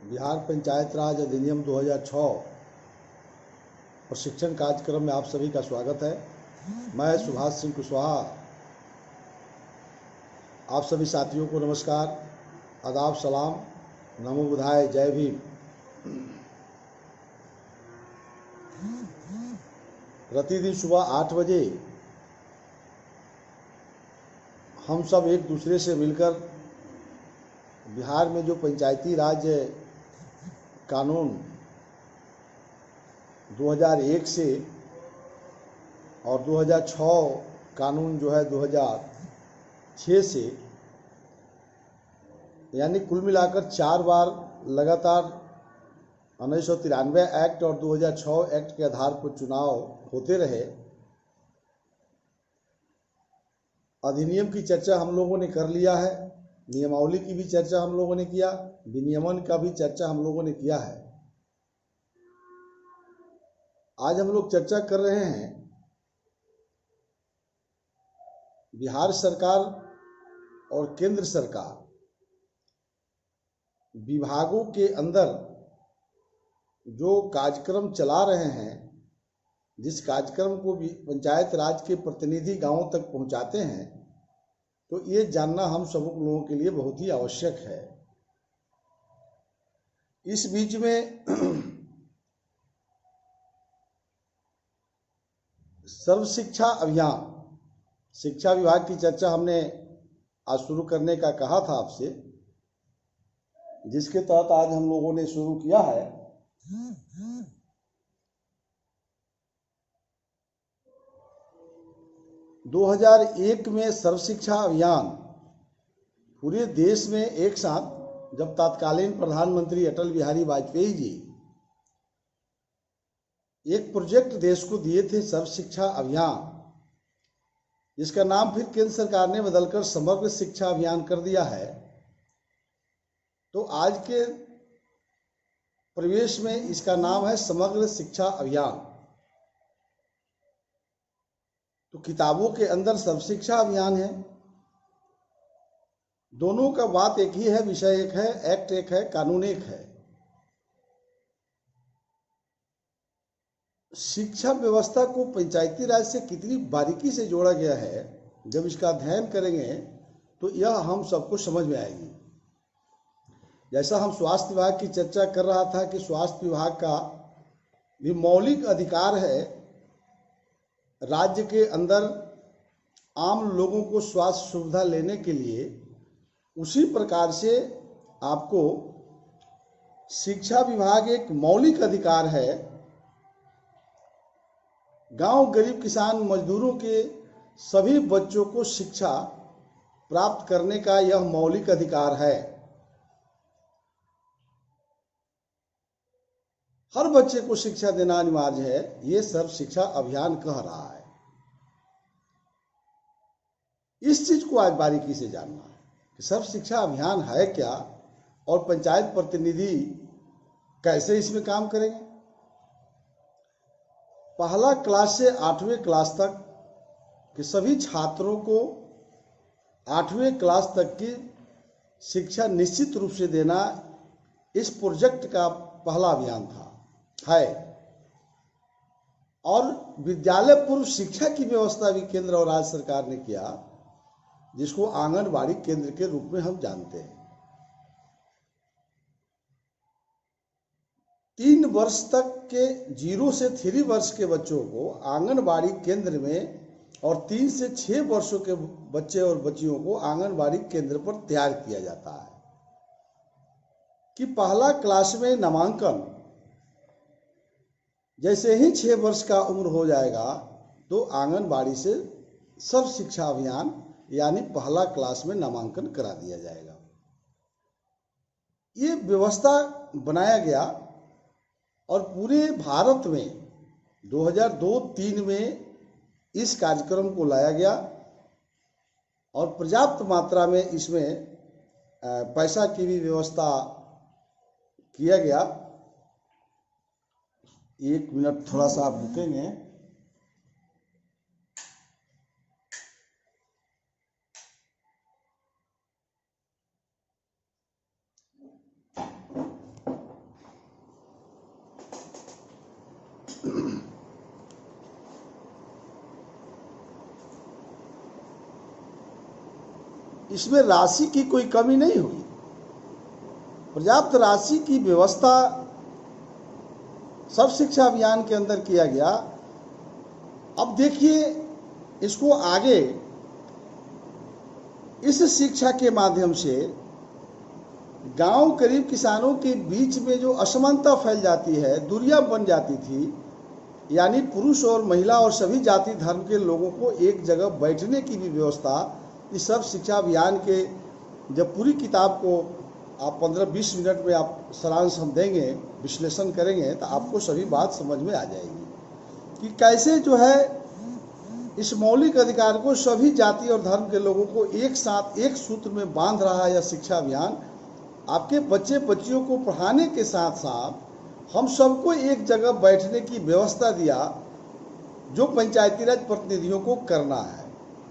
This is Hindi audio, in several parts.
बिहार पंचायत राज अधिनियम 2006 प्रशिक्षण कार्यक्रम में आप सभी का स्वागत है। मैं सुभाष सिंह कुशवाहा आप सभी साथियों को नमस्कार, आदाब, सलाम, नमो बुधाय, जय भीम। प्रतिदिन सुबह 8 बजे हम सब एक दूसरे से मिलकर बिहार में जो पंचायती राज कानून 2001 से और 2006 कानून जो है 2006 से, यानी कुल मिलाकर 4 बार लगातार 1993 एक्ट और 2006 एक्ट के आधार पर चुनाव होते रहे। अधिनियम की चर्चा हम लोगों ने कर लिया है, नियमावली की भी चर्चा हम लोगों ने किया, विनियमन का भी चर्चा हम लोगों ने किया है। आज हम लोग चर्चा कर रहे हैं बिहार सरकार और केंद्र सरकार विभागों के अंदर जो कार्यक्रम चला रहे हैं, जिस कार्यक्रम को भी पंचायत राज के प्रतिनिधि गांवों तक पहुंचाते हैं, तो ये जानना हम सब लोगों के लिए बहुत ही आवश्यक है। इस बीच में सर्व शिक्षा अभियान, शिक्षा विभाग की चर्चा हमने आज शुरू करने का कहा था आपसे, जिसके तहत आज हम लोगों ने शुरू किया है। दो 2001 में सर्व शिक्षा अभियान पूरे देश में एक साथ, जब तत्कालीन प्रधानमंत्री अटल बिहारी वाजपेयी जी एक प्रोजेक्ट देश को दिए थे, सर्व शिक्षा अभियान, जिसका नाम फिर केंद्र सरकार ने बदलकर समग्र शिक्षा अभियान कर दिया है। तो आज के परिवेश में इसका नाम है समग्र शिक्षा अभियान। तो किताबों के अंदर सर्व शिक्षा अभियान है, दोनों का बात एक ही है, विषय एक है, एक्ट एक है, कानून एक है। शिक्षा व्यवस्था को पंचायती राज से कितनी बारीकी से जोड़ा गया है, जब इसका अध्ययन करेंगे तो यह हम सबको समझ में आएगी। जैसा हम स्वास्थ्य विभाग की चर्चा कर रहा था कि स्वास्थ्य विभाग का भी मौलिक अधिकार है राज्य के अंदर आम लोगों को स्वास्थ्य सुविधा लेने के लिए, उसी प्रकार से आपको शिक्षा विभाग एक मौलिक अधिकार है गांव गरीब किसान मजदूरों के सभी बच्चों को शिक्षा प्राप्त करने का, यह मौलिक अधिकार है। हर बच्चे को शिक्षा देना अनिवार्य है, ये सर्व शिक्षा अभियान कह रहा है। इस चीज को आज बारीकी से जानना है कि सर्व शिक्षा अभियान है क्या और पंचायत प्रतिनिधि कैसे इसमें काम करेंगे। पहला क्लास से 8वीं क्लास तक के सभी छात्रों को 8वीं क्लास तक की शिक्षा निश्चित रूप से देना इस प्रोजेक्ट का पहला अभियान है। और विद्यालय पूर्व शिक्षा की व्यवस्था भी केंद्र और राज्य सरकार ने किया, जिसको आंगनबाड़ी केंद्र के रूप में हम जानते हैं। 3 वर्ष तक के 0 से 3 वर्ष के बच्चों को आंगनबाड़ी केंद्र में और 3 से 6 वर्षों के बच्चे और बच्चियों को आंगनबाड़ी केंद्र पर तैयार किया जाता है कि पहला क्लास में नामांकन जैसे ही 6 वर्ष का उम्र हो जाएगा तो आंगनबाड़ी से सर्व शिक्षा अभियान यानी पहला क्लास में नामांकन करा दिया जाएगा। ये व्यवस्था बनाया गया और पूरे भारत में 2002-03 में इस कार्यक्रम को लाया गया और पर्याप्त मात्रा में इसमें पैसा की भी व्यवस्था किया गया। 1 मिनट थोड़ा सा आप रुकेंगे। इसमें राशि की कोई कमी नहीं हुई, पर्याप्त राशि की व्यवस्था सर्व शिक्षा अभियान के अंदर किया गया। अब देखिए इसको आगे इस शिक्षा के माध्यम से गांव करीब किसानों के बीच में जो असमानता फैल जाती है, दूरियां बन जाती थी, यानी पुरुष और महिला और सभी जाति धर्म के लोगों को एक जगह बैठने की भी व्यवस्था इस सब शिक्षा अभियान के, जब पूरी किताब को आप 15-20 मिनट में आप सारांश हम देंगे, विश्लेषण करेंगे, तो आपको सभी बात समझ में आ जाएगी कि कैसे जो है इस मौलिक अधिकार को सभी जाति और धर्म के लोगों को एक साथ एक सूत्र में बांध रहा है यह शिक्षा अभियान। आपके बच्चे बच्चियों को पढ़ाने के साथ साथ हम सबको एक जगह बैठने की व्यवस्था दिया, जो पंचायती राज प्रतिनिधियों को करना है।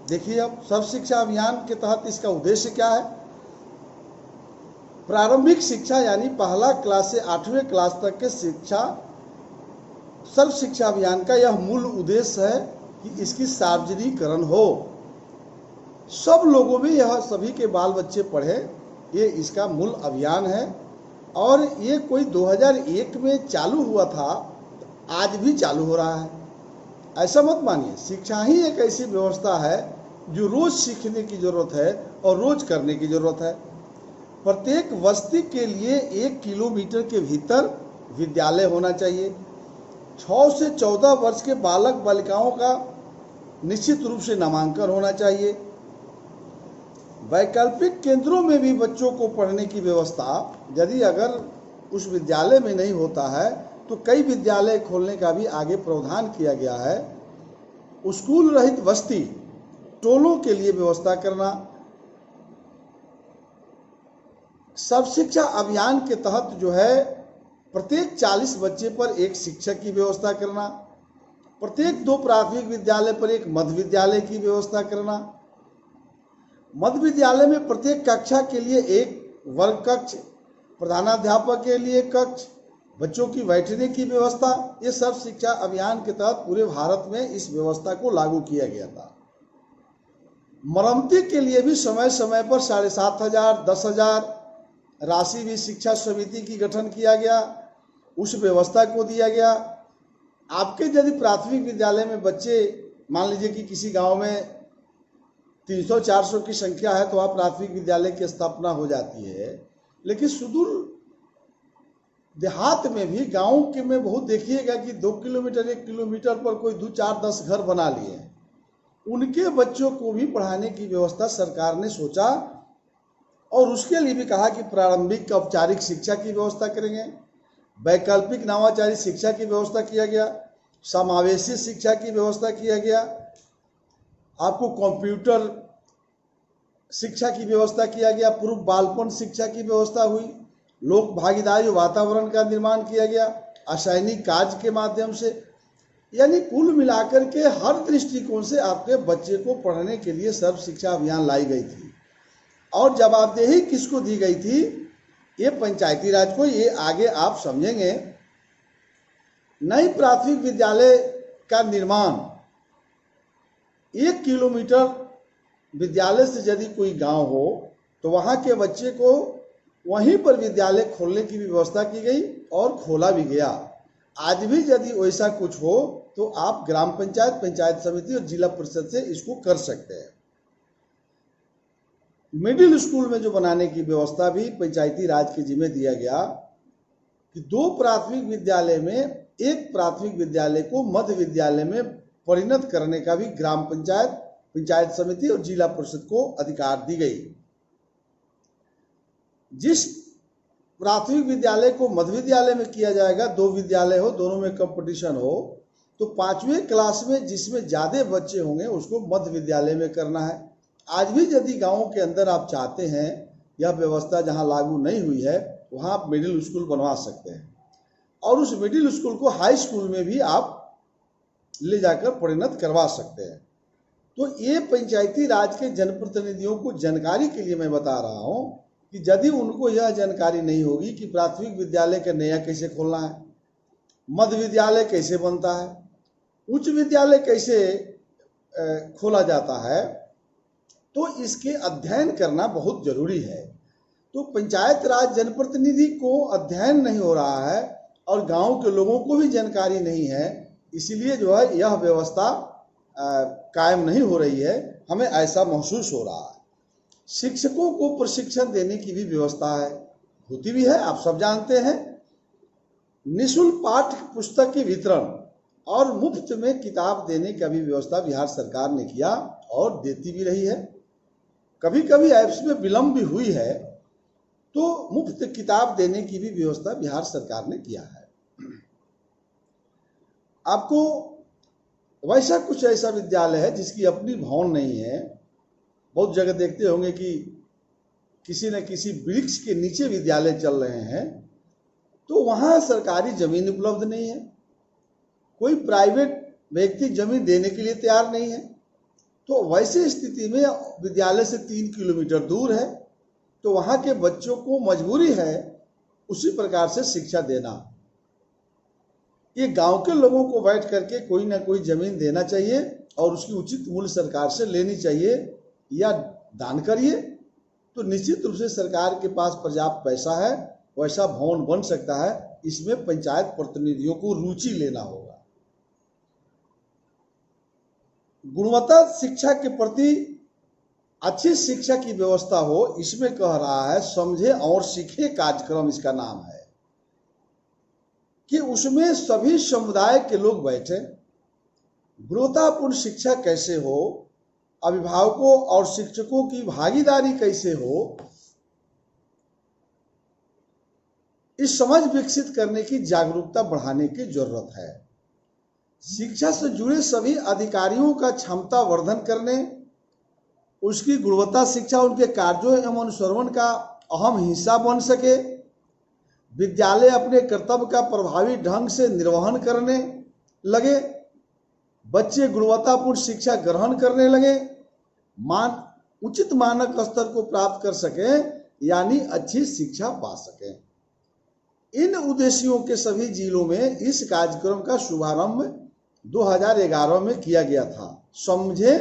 देखिए अब सर्व शिक्षा अभियान के तहत इसका उद्देश्य क्या है। प्रारंभिक शिक्षा यानी पहला क्लास से 8वें क्लास तक के शिक्षा, सर्व शिक्षा अभियान का यह मूल उद्देश्य है कि इसकी सार्वजनिकरण हो, सब लोगों में यह सभी के बाल बच्चे पढ़े, ये इसका मूल अभियान है। और ये कोई 2001 में चालू हुआ था, आज भी चालू हो रहा है। ऐसा मत मानिए, शिक्षा ही एक ऐसी व्यवस्था है जो रोज सीखने की जरूरत है और रोज करने की जरूरत है। प्रत्येक बस्ती के लिए 1 किलोमीटर के भीतर विद्यालय होना चाहिए। 6 से 14 वर्ष के बालक बालिकाओं का निश्चित रूप से नामांकन होना चाहिए। वैकल्पिक केंद्रों में भी बच्चों को पढ़ने की व्यवस्था, यदि अगर उस विद्यालय में नहीं होता है तो कई विद्यालय खोलने का भी आगे प्रावधान किया गया है। स्कूल रहित बस्ती, टोलों के लिए व्यवस्था करना। सर्व शिक्षा अभियान के तहत जो है प्रत्येक 40 बच्चे पर एक शिक्षक की व्यवस्था करना, प्रत्येक 2 प्राथमिक विद्यालय पर एक मध्य विद्यालय की व्यवस्था करना। मध्य विद्यालय में प्रत्येक कक्षा के लिए एक वर्ग कक्ष, प्रधानाध्यापक के लिए कक्ष, बच्चों की बैठने की व्यवस्था। ये सर्व शिक्षा अभियान के तहत पूरे भारत में इस व्यवस्था को लागू किया गया था। मरम्मती के लिए भी समय समय पर 7,500, 10,000 राशि भी शिक्षा समिति की गठन किया गया, उस व्यवस्था को दिया गया। आपके यदि प्राथमिक विद्यालय में बच्चे, मान लीजिए कि किसी गांव में 300-400 की संख्या है, तो वहाँ प्राथमिक विद्यालय की स्थापना हो जाती है। लेकिन सुदूर देहात में भी, गांव के में बहुत देखिएगा कि 2 किलोमीटर 1 किलोमीटर पर कोई 2, 4, 10 घर बना लिए, उनके बच्चों को भी पढ़ाने की व्यवस्था सरकार ने सोचा और उसके लिए भी कहा कि प्रारंभिक औपचारिक शिक्षा की व्यवस्था करेंगे, वैकल्पिक नवाचारी शिक्षा की व्यवस्था किया गया, समावेशी शिक्षा की व्यवस्था किया गया, आपको कंप्यूटर शिक्षा की व्यवस्था किया गया, पूर्व बालपन शिक्षा की व्यवस्था हुई, लोक भागीदारी वातावरण का निर्माण किया गया, रासायनिक कार्य के माध्यम से। यानी कुल मिलाकर के हर दृष्टिकोण से आपके बच्चे को पढ़ने के लिए सर्व शिक्षा अभियान लाई गई थी। और जवाबदेही किसको दी गई थी? ये पंचायती राज को। ये आगे आप समझेंगे। नई प्राथमिक विद्यालय का निर्माण 1 किलोमीटर विद्यालय से यदि कोई गांव हो तो वहां के बच्चे को वहीं पर विद्यालय खोलने की भी व्यवस्था की गई और खोला भी गया। आज भी यदि वैसा कुछ हो तो आप ग्राम पंचायत, पंचायत समिति और जिला परिषद से इसको कर सकते हैं। मिडिल स्कूल में जो बनाने की व्यवस्था भी पंचायती राज के जिम्मे दिया गया कि 2 प्राथमिक विद्यालय में 1 प्राथमिक विद्यालय को मध्य विद्यालय में परिणत करने का भी ग्राम पंचायत, पंचायत समिति और जिला परिषद को अधिकार दी गई। जिस प्राथमिक विद्यालय को मध्य विद्यालय में किया जाएगा, 2 विद्यालय हो, दोनों में कंपटीशन हो, तो 5वीं क्लास में जिसमें ज्यादा बच्चे होंगे उसको मध्य विद्यालय में करना है। आज भी यदि गांवों के अंदर आप चाहते हैं, यह व्यवस्था जहां लागू नहीं हुई है, वहां आप मिडिल स्कूल बनवा सकते हैं और उस मिडिल स्कूल को हाई स्कूल में भी आप ले जाकर परिणत करवा सकते हैं। तो ये पंचायती राज के जनप्रतिनिधियों को जानकारी के लिए मैं बता रहा हूं कि यदि उनको यह जानकारी नहीं होगी कि प्राथमिक विद्यालय का नया कैसे खोलना है, मध्य विद्यालय कैसे बनता है, उच्च विद्यालय कैसे खोला जाता है, तो इसके अध्ययन करना बहुत जरूरी है। तो पंचायत राज जनप्रतिनिधि को अध्ययन नहीं हो रहा है और गांव के लोगों को भी जानकारी नहीं है, इसीलिए जो है यह व्यवस्था कायम नहीं हो रही है, हमें ऐसा महसूस हो रहा है। शिक्षकों को प्रशिक्षण देने की भी व्यवस्था है, होती भी है, आप सब जानते हैं। निःशुल्क पाठ्य पुस्तक के वितरण और मुफ्त में किताब देने का भी व्यवस्था बिहार सरकार ने किया और देती भी रही है। कभी कभी ऐप्स में विलंब भी हुई है, तो मुफ्त किताब देने की भी व्यवस्था बिहार सरकार ने किया है। आपको वैसा कुछ ऐसा विद्यालय है जिसकी अपनी भवन नहीं है। बहुत जगह देखते होंगे कि किसी न किसी वृक्ष के नीचे विद्यालय चल रहे हैं, तो वहां सरकारी जमीन उपलब्ध नहीं है, कोई प्राइवेट व्यक्ति जमीन देने के लिए तैयार नहीं है। तो वैसे स्थिति में विद्यालय से 3 किलोमीटर दूर है, तो वहां के बच्चों को मजबूरी है उसी प्रकार से शिक्षा देना। ये गांव के लोगों को बैठ करके कोई ना कोई जमीन देना चाहिए और उसकी उचित मूल्य सरकार से लेनी चाहिए, या दान करिए, तो निश्चित रूप से सरकार के पास पर्याप्त पैसा है, वैसा भवन बन सकता है। इसमें पंचायत प्रतिनिधियों को रुचि लेना होगा। गुणवत्ता शिक्षा के प्रति अच्छी शिक्षा की व्यवस्था हो, इसमें कह रहा है समझे और सीखे कार्यक्रम इसका नाम है, कि उसमें सभी समुदाय के लोग बैठे। गुणवत्तापूर्ण शिक्षा कैसे हो, अभिभावकों और शिक्षकों की भागीदारी कैसे हो, इस समझ विकसित करने की जागरूकता बढ़ाने की जरूरत है। शिक्षा से जुड़े सभी अधिकारियों का क्षमता वर्धन करने, उसकी गुणवत्ता शिक्षा उनके कार्यों एवं अनुसरण का अहम हिस्सा बन सके, विद्यालय अपने कर्तव्य का प्रभावी ढंग से निर्वहन करने लगे, बच्चे गुणवत्तापूर्ण शिक्षा ग्रहण करने लगे, उचित मानक स्तर को प्राप्त कर सकें, यानी अच्छी शिक्षा पा सकें। इन उद्देश्यों के सभी जिलों में इस कार्यक्रम का शुभारंभ 2011 में किया गया था। समझे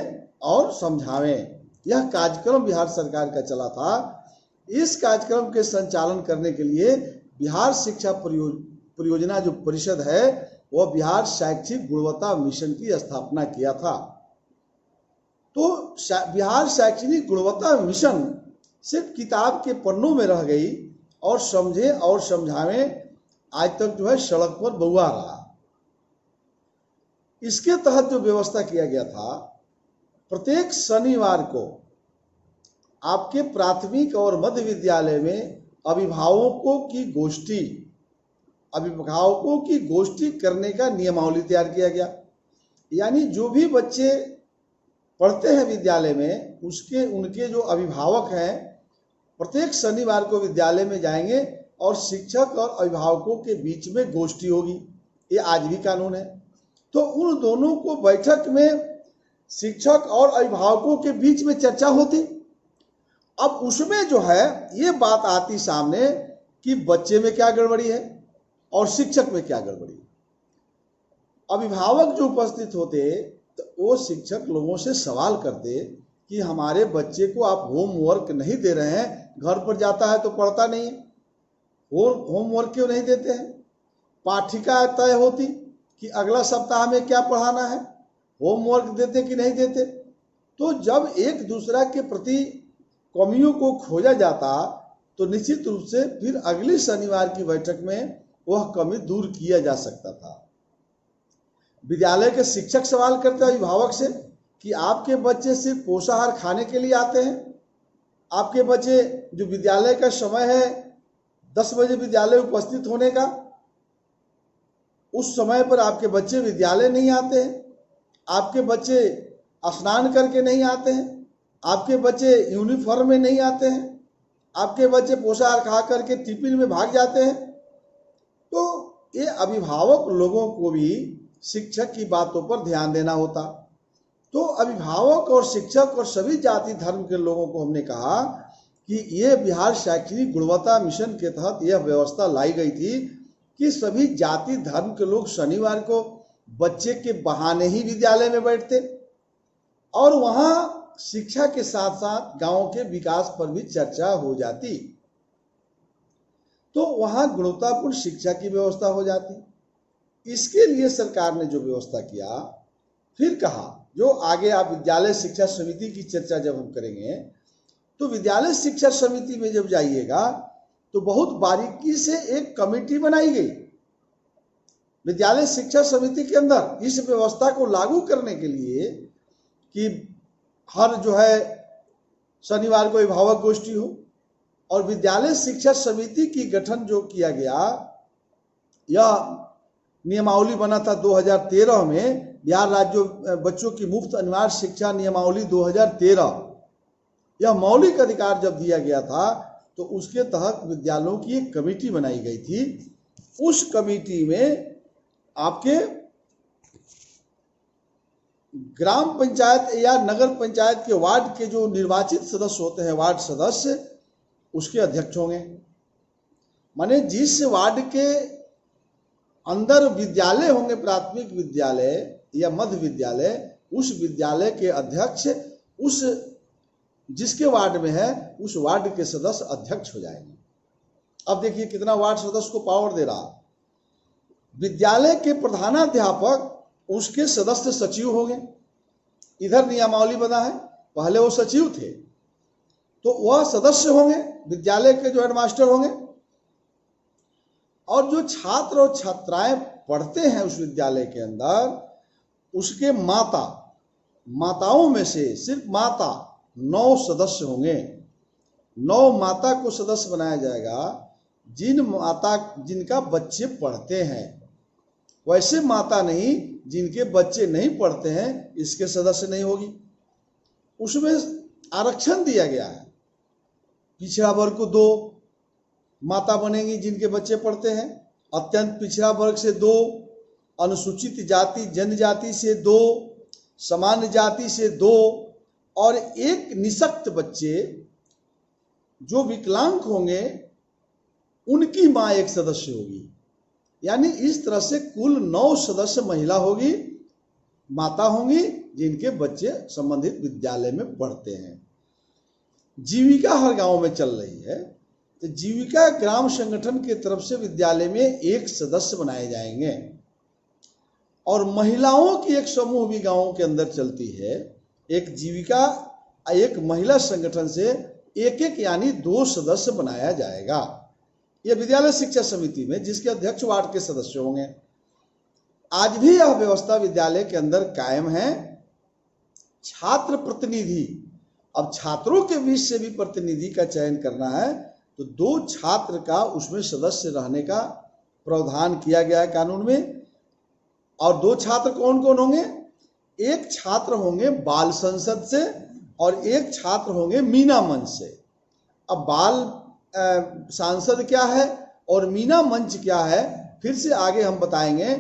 और समझावें, यह कार्यक्रम बिहार सरकार का चला था। इस कार्यक्रम के संचालन करने के लिए बिहार शिक्षा परियोजना जो परिषद है, वह बिहार शैक्षिक गुणवत्ता मिशन की स्थापना किया था। तो बिहार शैक्षणिक गुणवत्ता मिशन सिर्फ किताब के पन्नों में रह गई और समझे और समझावें आज तक जो है सड़क पर बउआ रहा। इसके तहत जो व्यवस्था किया गया था, प्रत्येक शनिवार को आपके प्राथमिक और मध्य विद्यालय में अभिभावकों की गोष्ठी करने का नियमावली तैयार किया गया। यानी जो भी बच्चे पढ़ते हैं विद्यालय में, उनके जो अभिभावक हैं, प्रत्येक शनिवार को विद्यालय में जाएंगे और शिक्षक और अभिभावकों के बीच में गोष्ठी होगी। ये आज भी कानून है। तो उन दोनों को बैठक में शिक्षक और अभिभावकों के बीच में चर्चा होती। अब उसमें जो है ये बात आती सामने कि बच्चे में क्या गड़बड़ी है और शिक्षक में क्या गड़बड़ी है। अभिभावक जो उपस्थित होते तो वो शिक्षक लोगों से सवाल करते कि हमारे बच्चे को आप होमवर्क नहीं दे रहे हैं, घर पर जाता है तो पढ़ता नहीं है, होमवर्क क्यों नहीं देते हैं। पाठिका तय होती कि अगला सप्ताह में क्या पढ़ाना है, होमवर्क देते कि नहीं देते। तो जब एक दूसरा के प्रति कमियों को खोजा जाता तो निश्चित रूप से फिर अगले शनिवार की बैठक में वह कमी दूर किया जा सकता था। विद्यालय के शिक्षक सवाल करते अभिभावक से कि आपके बच्चे सिर्फ पोषाहार खाने के लिए आते हैं, आपके बच्चे जो विद्यालय का समय है 10 बजे विद्यालय उपस्थित होने का, उस समय पर आपके बच्चे विद्यालय नहीं आते हैं, आपके बच्चे स्नान करके नहीं आते हैं, आपके बच्चे यूनिफॉर्म में नहीं आते हैं, आपके बच्चे पोषाहार खा करके टिफिन में भाग जाते हैं। तो ये अभिभावक लोगों को भी शिक्षक की बातों पर ध्यान देना होता। तो अभिभावक और शिक्षक और सभी जाति धर्म के लोगों को हमने कहा कि ये बिहार शैक्षणिक गुणवत्ता मिशन के तहत यह व्यवस्था लाई गई थी कि सभी जाति धर्म के लोग शनिवार को बच्चे के बहाने ही विद्यालय में बैठते और वहाँ शिक्षा के साथ साथ गांव के विकास पर भी चर्चा हो जाती, तो वहां गुणवत्तापूर्ण शिक्षा की व्यवस्था हो जाती। इसके लिए सरकार ने जो व्यवस्था किया, फिर कहा जो आगे आप विद्यालय शिक्षा समिति की चर्चा जब हम करेंगे, तो विद्यालय शिक्षा समिति में जब जाइएगा तो बहुत बारीकी से एक कमेटी बनाई गई विद्यालय शिक्षा समिति के अंदर इस व्यवस्था को लागू करने के लिए कि हर जो है शनिवार को अभिभावक गोष्ठी हो, और विद्यालय शिक्षा समिति की गठन जो किया गया, यह नियमावली बना था 2013 में, बिहार राज्य बच्चों की मुफ्त अनिवार्य शिक्षा नियमावली 2013। यह मौलिक अधिकार जब दिया गया था तो उसके तहत विद्यालयों की एक कमेटी बनाई गई थी। उस कमेटी में आपके ग्राम पंचायत या नगर पंचायत के वार्ड के जो निर्वाचित सदस्य होते हैं, वार्ड सदस्य, उसके अध्यक्ष होंगे। माने जिस वार्ड के अंदर विद्यालय होंगे, प्राथमिक विद्यालय या मध्य विद्यालय, उस विद्यालय के अध्यक्ष उस जिसके वार्ड में है उस वार्ड के सदस्य अध्यक्ष हो जाएंगे। अब देखिए कितना वार्ड सदस्य को पावर दे रहा। विद्यालय के प्रधानाध्यापक उसके सदस्य सचिव होंगे। इधर नियमावली बना है, पहले वो सचिव थे तो वह सदस्य होंगे, विद्यालय के जो हेडमास्टर होंगे। और जो छात्र और छात्राएं पढ़ते हैं उस विद्यालय के अंदर, उसके माताओं में से सिर्फ माता 9 सदस्य होंगे। 9 माता को सदस्य बनाया जाएगा जिनका बच्चे पढ़ते हैं। वैसे माता नहीं जिनके बच्चे नहीं पढ़ते हैं, इसके सदस्य नहीं होगी। उसमें आरक्षण दिया गया है, पिछड़ा वर्ग को 2 माता बनेंगी जिनके बच्चे पढ़ते हैं, अत्यंत पिछड़ा वर्ग से 2, अनुसूचित जाति जनजाति से 2, सामान्य जाति से 2, और एक निःशक्त बच्चे जो विकलांग होंगे उनकी मां एक सदस्य होगी। यानी इस तरह से कुल 9 सदस्य महिला होगी, माता होंगी जिनके बच्चे संबंधित विद्यालय में पढ़ते हैं। जीविका हर गांव में चल रही है, तो जीविका ग्राम संगठन की तरफ से विद्यालय में एक सदस्य बनाए जाएंगे। और महिलाओं की एक समूह भी गांवों के अंदर चलती है। एक जीविका एक महिला संगठन से एक यानी 2 सदस्य बनाया जाएगा। यह विद्यालय शिक्षा समिति में, जिसके अध्यक्ष वार्ड के सदस्य होंगे। आज भी यह व्यवस्था विद्यालय के अंदर कायम है। छात्र प्रतिनिधि, अब छात्रों के बीच से भी प्रतिनिधि का चयन करना है तो 2 छात्र का उसमें सदस्य रहने का प्रावधान किया गया है कानून में। और 2 छात्र कौन कौन होंगे? एक छात्र होंगे बाल संसद से और एक छात्र होंगे मीना मंच से। अब बाल सांसद क्या है और मीना मंच क्या है, फिर से आगे हम बताएंगे।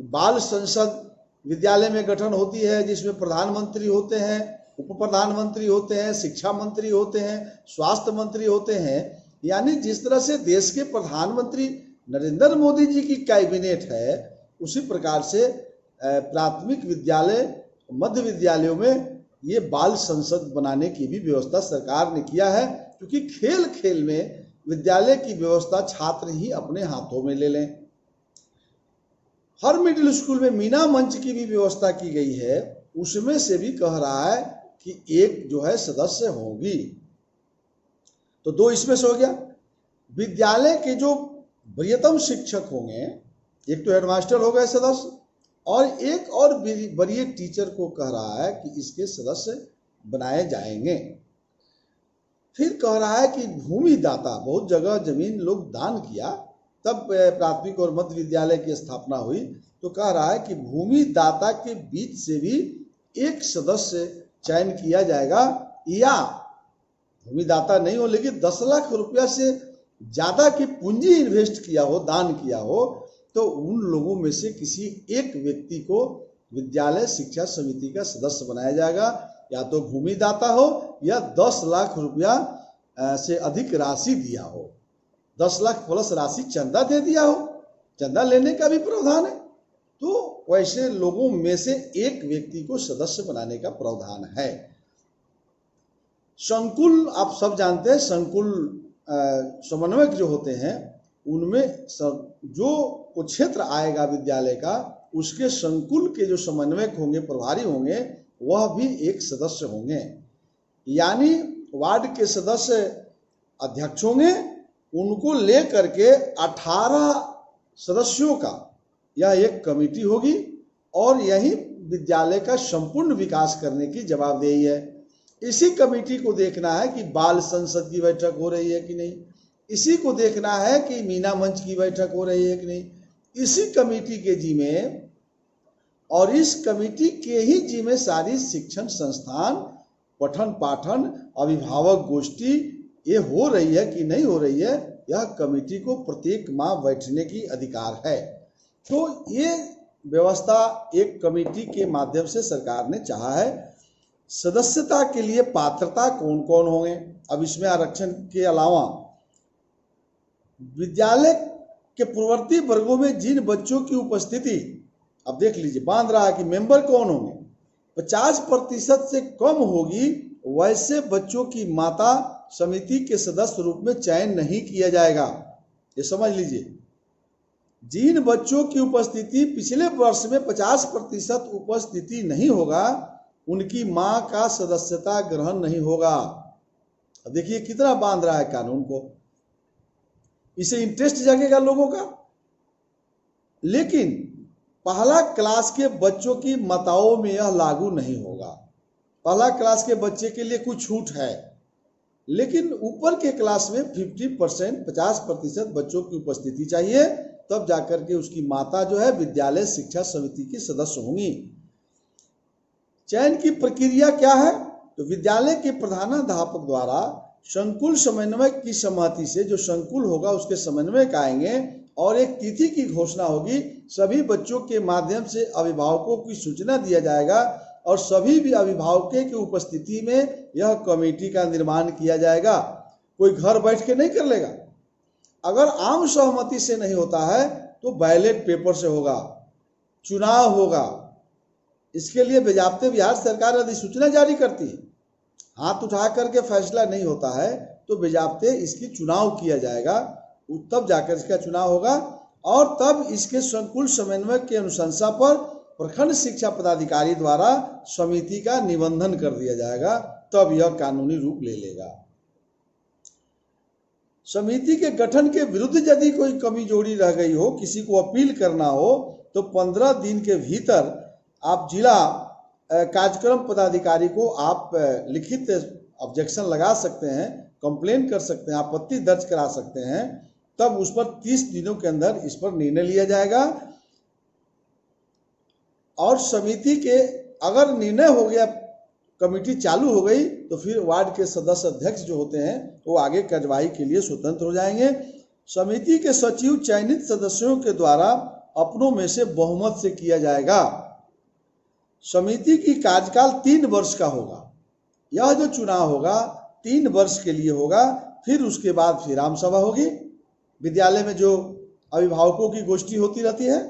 बाल संसद विद्यालय में गठन होती है जिसमें प्रधानमंत्री होते हैं, उप प्रधानमंत्री होते हैं, शिक्षा मंत्री होते हैं, स्वास्थ्य मंत्री होते हैं। यानी जिस तरह से देश के प्रधानमंत्री नरेंद्र मोदी जी की कैबिनेट है, उसी प्रकार से प्राथमिक विद्यालय मध्य विद्यालयों में ये बाल संसद बनाने की भी व्यवस्था सरकार ने किया है, क्योंकि खेल खेल में विद्यालय की व्यवस्था छात्र ही अपने हाथों में ले लें। हर मिडिल स्कूल में मीना मंच की भी व्यवस्था की गई है, उसमें से भी कह रहा है कि एक जो है सदस्य होगी। तो 2 इसमें से हो गया। विद्यालय के जो वरीयतम शिक्षक होंगे, एक तो हेडमास्टर हो गए सदस्य, और एक और वरीय टीचर को कह रहा है कि इसके सदस्य बनाए जाएंगे। फिर कह रहा है कि भूमि दाता, बहुत जगह जमीन लोग दान किया, तब प्राथमिक और मध्य विद्यालय की स्थापना हुई, तो कह रहा है कि भूमि दाता के बीच से भी एक सदस्य चयन किया जाएगा, या भूमि दाता नहीं हो लेकिन 10 लाख रुपया से ज्यादा की पूंजी इन्वेस्ट किया हो, दान किया हो, तो उन लोगों में से किसी एक व्यक्ति को विद्यालय शिक्षा समिति का सदस्य बनाया जाएगा। या तो भूमि दाता हो या 10 लाख रुपया से अधिक राशि दिया हो, 10 लाख प्लस राशि चंदा दे दिया हो, चंदा लेने का भी प्रावधान है। तो वैसे लोगों में से एक व्यक्ति को सदस्य बनाने का प्रावधान है। संकुल आप सब जानते हैं, संकुल समन्वयक जो होते हैं उनमें जो क्षेत्र आएगा विद्यालय का, उसके संकुल के जो समन्वयक होंगे, प्रभारी होंगे, वह भी एक सदस्य होंगे। यानी वार्ड के सदस्य अध्यक्ष होंगे, उनको लेकर के 18 सदस्यों का यह एक कमेटी होगी और यही विद्यालय का संपूर्ण विकास करने की जवाबदेही है। इसी कमेटी को देखना है कि बाल संसद की बैठक हो रही है कि नहीं, इसी को देखना है कि मीना मंच की बैठक हो रही है कि नहीं। इसी कमेटी के जिम्मे और इस कमेटी के ही जिम्मे सारी शिक्षण संस्थान, पठन पाठन, अभिभावक गोष्ठी ये हो रही है कि नहीं हो रही है, यह कमेटी को प्रत्येक माह बैठने की अधिकार है। तो ये व्यवस्था एक कमेटी के माध्यम से सरकार ने चाहा है। सदस्यता के लिए पात्रता कौन कौन होंगे? अब इसमें आरक्षण के अलावा विद्यालय के पूर्ववर्ती वर्गों में जिन बच्चों की उपस्थिति, अब देख लीजिए, बांध रहा है कि मेंबर कौन होंगे, 50% से कम होगी, वैसे बच्चों की माता समिति के सदस्य रूप में चयन नहीं किया जाएगा। ये समझ लीजिए, जिन बच्चों की उपस्थिति पिछले वर्ष में 50% उपस्थिति नहीं होगा, उनकी मां का सदस्यता ग्रहण नहीं होगा। देखिए कितना बांध रहा है कानून को, इसे इंटरेस्ट जगेगा लोगों का। लेकिन पहला क्लास के बच्चों की माताओं में यह लागू नहीं होगा। पहला क्लास के बच्चे के लिए कुछ छूट है, लेकिन ऊपर के क्लास में 50% बच्चों की उपस्थिति चाहिए, तब जाकर के उसकी माता जो है विद्यालय शिक्षा समिति की सदस्य होंगी। चयन की प्रक्रिया क्या है? तो विद्यालय के प्रधानाध्यापक द्वारा संकुल समन्वयक की सहमति से जो संकुल होगा उसके समन्वयक आएंगे और एक तिथि की घोषणा होगी। सभी बच्चों के माध्यम से अभिभावकों की सूचना दिया जाएगा और सभी भी अभिभावकों की उपस्थिति में यह कमेटी का निर्माण किया जाएगा। कोई घर बैठ के नहीं कर लेगा। अगर आम सहमति से नहीं होता है तो बैलेट पेपर से होगा, चुनाव होगा। इसके लिए बेजाब्ते बिहार सरकार अधिसूचना जारी करती है। हाथ उठा करके फैसला नहीं होता है तो बेजाब्ते इसकी चुनाव किया जाएगा, तब जाकर इसका चुनाव होगा और तब इसके संकुल समन्वयक की अनुशंसा पर प्रखंड शिक्षा पदाधिकारी द्वारा समिति का निबंधन कर दिया जाएगा, तब यह कानूनी रूप ले लेगा। समिति के गठन के विरुद्ध यदि कोई कमी जोड़ी रह गई हो, किसी को अपील करना हो, तो 15 दिन के भीतर आप जिला कार्यक्रम पदाधिकारी को आप लिखित ऑब्जेक्शन लगा सकते हैं, कंप्लेन कर सकते हैं, आपत्ति दर्ज करा सकते हैं। तब उस पर 30 दिनों के अंदर इस पर निर्णय लिया जाएगा और समिति के अगर निर्णय हो गया, कमेटी चालू हो गई, तो फिर वार्ड के सदस्य अध्यक्ष जो होते हैं वो आगे कार्यवाही के लिए स्वतंत्र हो जाएंगे। समिति के सचिव चयनित सदस्यों के द्वारा अपनों में से बहुमत से किया जाएगा। समिति की कार्यकाल 3 वर्ष का होगा। यह जो चुनाव होगा 3 वर्ष के लिए होगा, फिर उसके बाद फिर आम सभा होगी। विद्यालय में जो अभिभावकों की गोष्ठी होती रहती है।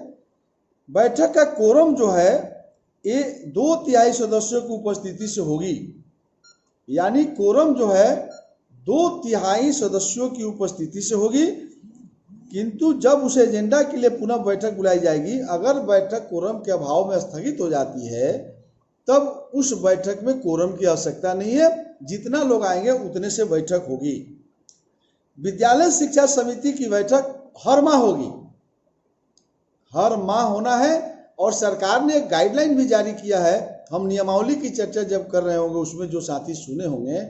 बैठक का कोरम जो है ये 2/3 सदस्यों की उपस्थिति से होगी। यानी कोरम जो है 2/3 सदस्यों की उपस्थिति से होगी, किंतु जब उस एजेंडा के लिए पुनः बैठक बुलाई जाएगी, अगर बैठक कोरम के अभाव में स्थगित हो जाती है, तब उस बैठक में कोरम की आवश्यकता नहीं है, जितना लोग आएंगे उतने से बैठक होगी। विद्यालय शिक्षा समिति की बैठक हर माह होगी, हर माह होना है और सरकार ने एक गाइडलाइन भी जारी किया है। हम नियमावली की चर्चा जब कर रहे होंगे उसमें जो साथी सुने होंगे,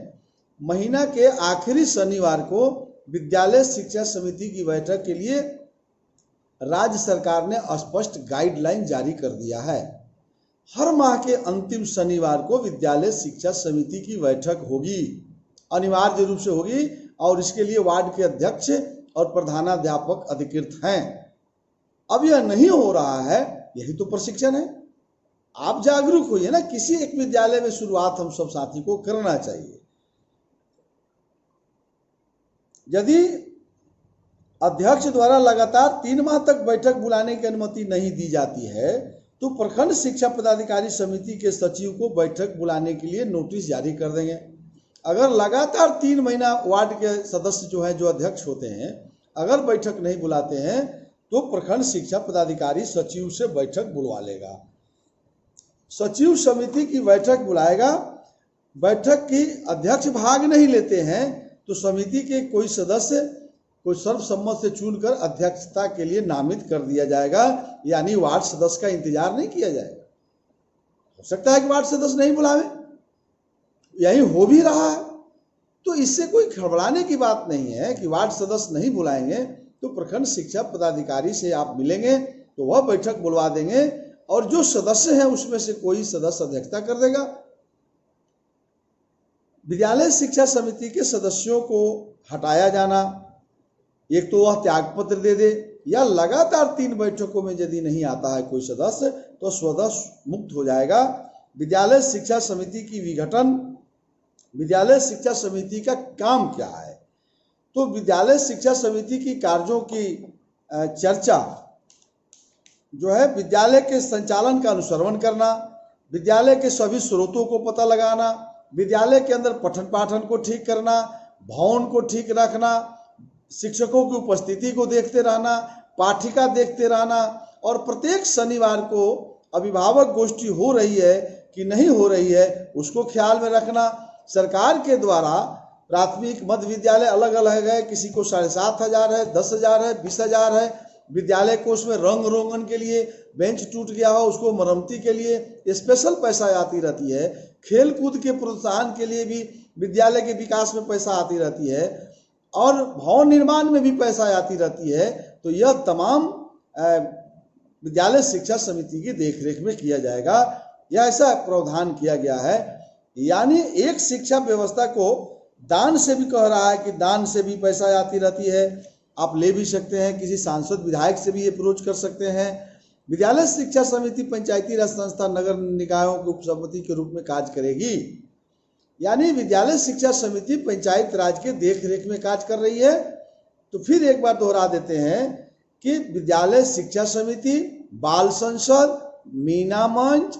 महीना के आखिरी शनिवार को विद्यालय शिक्षा समिति की बैठक के लिए राज्य सरकार ने स्पष्ट गाइडलाइन जारी कर दिया है। हर माह के अंतिम शनिवार को विद्यालय शिक्षा समिति की बैठक होगी, अनिवार्य रूप से होगी और इसके लिए वार्ड के अध्यक्ष और प्रधानाध्यापक अधिकृत हैं। अब यह नहीं हो रहा है, यही तो प्रशिक्षण है। आप जागरूक होइए ना, किसी एक विद्यालय में शुरुआत हम सब साथी को करना चाहिए। यदि अध्यक्ष द्वारा लगातार 3 माह तक बैठक बुलाने की अनुमति नहीं दी जाती है तो प्रखंड शिक्षा पदाधिकारी समिति के सचिव को बैठक बुलाने के लिए नोटिस जारी कर देंगे। अगर लगातार 3 महीना वार्ड के सदस्य जो है, जो अध्यक्ष होते हैं, अगर बैठक नहीं बुलाते हैं तो प्रखंड शिक्षा पदाधिकारी सचिव से बैठक बुलवा लेगा, सचिव समिति की बैठक बुलाएगा। बैठक की अध्यक्ष भाग नहीं लेते हैं तो समिति के कोई सदस्य कोई सर्वसम्मत से चुनकर अध्यक्षता के लिए नामित कर दिया जाएगा, यानी वार्ड सदस्य का इंतजार नहीं किया जाएगा। हो सकता है कि वार्ड सदस्य नहीं बुलावे, यही हो भी रहा है। तो इससे कोई घबराने की बात नहीं है कि वार्ड सदस्य नहीं बुलाएंगे तो प्रखंड शिक्षा पदाधिकारी से आप मिलेंगे तो वह बैठक बुलवा देंगे और जो सदस्य हैं उसमें से कोई सदस्य अध्यक्षता कर देगा। विद्यालय शिक्षा समिति के सदस्यों को हटाया जाना, एक तो वह त्यागपत्र दे दे या लगातार 3 बैठकों में यदि नहीं आता है कोई सदस्य तो स्वतः मुक्त हो जाएगा। विद्यालय शिक्षा समिति की विघटन, विद्यालय शिक्षा समिति का काम क्या है? तो विद्यालय शिक्षा समिति की कार्यों की चर्चा जो है, विद्यालय के संचालन का अनुश्रवण करना, विद्यालय के सभी स्रोतों को पता लगाना, विद्यालय के अंदर पठन पाठन को ठीक करना, भवन को ठीक रखना, शिक्षकों की उपस्थिति को देखते रहना, पाठिका देखते रहना और प्रत्येक शनिवार को अभिभावक गोष्ठी हो रही है कि नहीं हो रही है उसको ख्याल में रखना। सरकार के द्वारा प्राथमिक मध्य विद्यालय अलग अलग है, किसी को 7,500 है, 10,000 है, 20,000 है। विद्यालय को उसमें रंग रोगन के लिए, बेंच टूट गया हो उसको मरम्मती के लिए स्पेशल पैसा आती रहती है, खेल कूद के प्रोत्साहन के लिए भी विद्यालय के विकास में पैसा आती रहती है और भवन निर्माण में भी पैसा आती रहती है। तो यह तमाम विद्यालय शिक्षा समिति की देखरेख में किया जाएगा, यह ऐसा प्रावधान किया गया है। यानी एक शिक्षा व्यवस्था को दान से भी कह रहा है कि दान से भी पैसा आती रहती है, आप ले भी सकते हैं, किसी सांसद विधायक से भी अप्रोच कर सकते हैं। विद्यालय शिक्षा समिति पंचायती राज संस्था नगर निकायों की उपसमिति के रूप में कार्य करेगी, यानी विद्यालय शिक्षा समिति पंचायत राज के देख रेख में कार्य कर रही है। तो फिर एक बार दोहरा देते हैं कि विद्यालय शिक्षा समिति, बाल संसद, मीना मंच,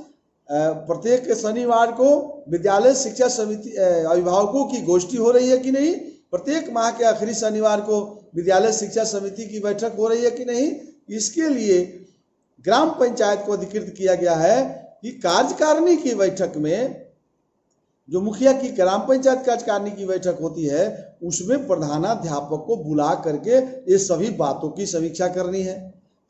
प्रत्येक शनिवार को विद्यालय शिक्षा समिति अभिभावकों की गोष्ठी हो रही है कि नहीं, प्रत्येक माह के आखिरी शनिवार को विद्यालय शिक्षा समिति की बैठक हो रही है कि नहीं, इसके लिए ग्राम पंचायत को अधिकृत किया गया है कि कार्यकारिणी की बैठक में, जो मुखिया की ग्राम पंचायत कार्यकारिणी की बैठक होती है उसमें प्रधानाध्यापक को बुला करके ये सभी बातों की समीक्षा करनी है।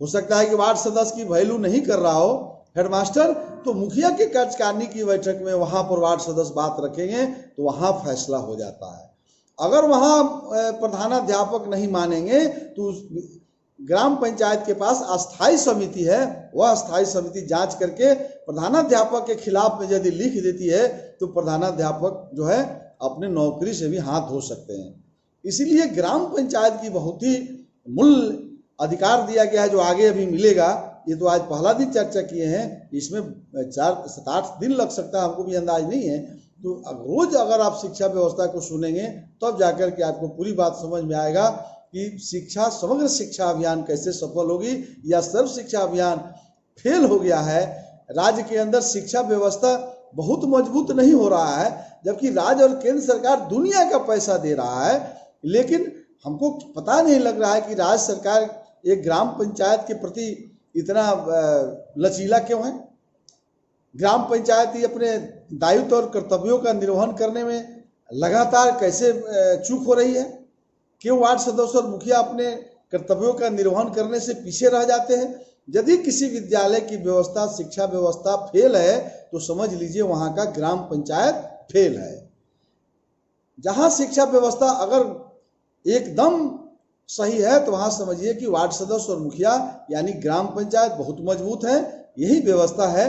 हो सकता है कि वार्ड सदस्य की वैल्यू नहीं कर रहा हो हेडमास्टर, तो मुखिया के कार्यकारिणी की बैठक में वहां पर वार्ड सदस्य बात रखेंगे तो वहां फैसला हो जाता है। अगर वहां प्रधानाध्यापक नहीं मानेंगे तो ग्राम पंचायत के पास अस्थाई समिति है, वह अस्थाई समिति जांच करके प्रधानाध्यापक के खिलाफ में यदि लिख देती है तो प्रधानाध्यापक जो है अपने नौकरी से भी हाथ धो सकते हैं। इसीलिए ग्राम पंचायत की बहुत ही मूल अधिकार दिया गया है जो आगे अभी मिलेगा। ये तो आज पहला दिन चर्चा किए हैं, इसमें 4-7-8 दिन लग सकता है, हमको भी अंदाज नहीं है। तो रोज अगर आप शिक्षा व्यवस्था को सुनेंगे तब जाकर के आपको पूरी बात समझ में आएगा कि शिक्षा, समग्र शिक्षा अभियान कैसे सफल होगी या सर्व शिक्षा अभियान फेल हो गया है। राज्य के अंदर शिक्षा व्यवस्था बहुत मजबूत नहीं हो रहा है, जबकि राज्य और केंद्र सरकार दुनिया का पैसा दे रहा है, लेकिन हमको पता नहीं लग रहा है कि राज्य सरकार एक ग्राम पंचायत के प्रति इतना लचीला क्यों है। ग्राम पंचायत ही अपने दायित्व और कर्तव्यों का निर्वहन करने में लगातार कैसे चूक हो रही है। क्यों वार्ड सदस्य और मुखिया अपने कर्तव्यों का निर्वहन करने से पीछे रह जाते हैं। यदि किसी विद्यालय की व्यवस्था, शिक्षा व्यवस्था फेल है तो समझ लीजिए वहां का ग्राम पंचायत फेल है। जहां शिक्षा व्यवस्था अगर एकदम सही है तो वहां समझिए कि वार्ड सदस्य और मुखिया यानी ग्राम पंचायत बहुत मजबूत है। यही व्यवस्था है